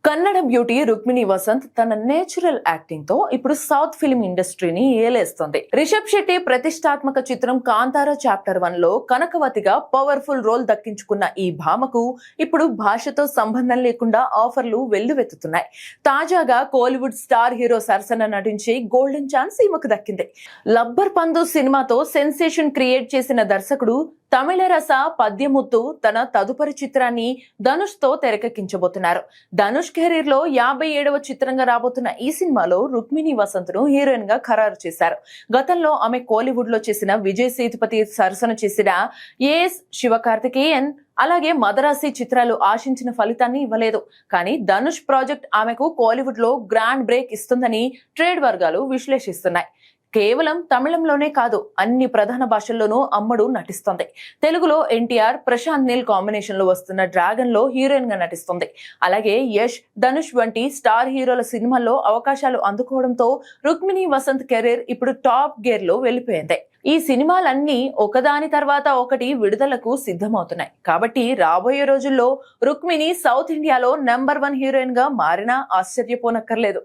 Kannada beauty Rukmini Vasant తన natural acting తో ఇప్పుడు సౌత్ ఫిల్మ్ ఇండస్ట్రీని ఏలేస్తుంది. రిషబ్ శెట్టి ప్రతిష్టాత్మక చిత్రం కాంతారా చాప్టర్ 1 లో కనకవతిగా పవర్ఫుల్ రోల్ దక్కించుకున్న ఈ భామకు ఇప్పుడు భాషతో సంబంధం లేకుండా ఆఫర్లు వెల్లువెత్తుతున్నాయి. తాజాగా కోలీవుడ్ స్టార్ హీరో సరసన నటించే గోల్డెన్ ఛాన్స్ ఈమెకు దక్కింది. లబ్బర్ పందు సినిమాతో సెన్సేషన్ క్రియేట్ చేసిన దర్శకుడు తమిళరస పద్యముత్తు తన తదుపరి చిత్రాన్ని ధనుష్ తో తెరకెక్కించబోతున్నారు. ధనుష్ కెరీర్ లో 57వ చిత్రంగా రాబోతున్న ఈ సినిమాలో రుక్మిణి వసంత్ ను హీరోయిన్ గా ఖరారు చేశారు. గతంలో ఆమె కోలీవుడ్ లో చేసిన విజయ్ సేతుపతి సరసన చేసిన ఏఎస్ శివకార్తికేయన్ అలాగే మదరాసి చిత్రాలు ఆశించిన ఫలితాన్ని ఇవ్వలేదు. కానీ ధనుష్ ప్రాజెక్ట్ ఆమెకు కోలీవుడ్ లో గ్రాండ్ బ్రేక్ ఇస్తుందని ట్రేడ్ వర్గాలు విశ్లేషిస్తున్నాయి. కేవలం తమిళంలోనే కాదు, అన్ని ప్రధాన భాషల్లోనూ అమ్మడు నటిస్తుంది. తెలుగులో ఎన్టీఆర్, ప్రశాంత్ నీల్ కాంబినేషన్ లో వస్తున్న డ్రాగన్ లో హీరోయిన్ గా నటిస్తుంది. అలాగే యష్, ధనుష్ వంటి స్టార్ హీరోల సినిమాల్లో అవకాశాలు అందుకోవడంతో రుక్మిణి వసంత్ కెరీర్ ఇప్పుడు టాప్ గేర్ లో వెళ్లిపోయింది. ఈ సినిమాలన్నీ ఒకదాని తర్వాత ఒకటి విడుదలకు సిద్ధమవుతున్నాయి. కాబట్టి రాబోయే రోజుల్లో రుక్మిణి సౌత్ ఇండియాలో నంబర్ 1 హీరోయిన్ గా మారినా ఆశ్చర్యపోనక్కర్లేదు.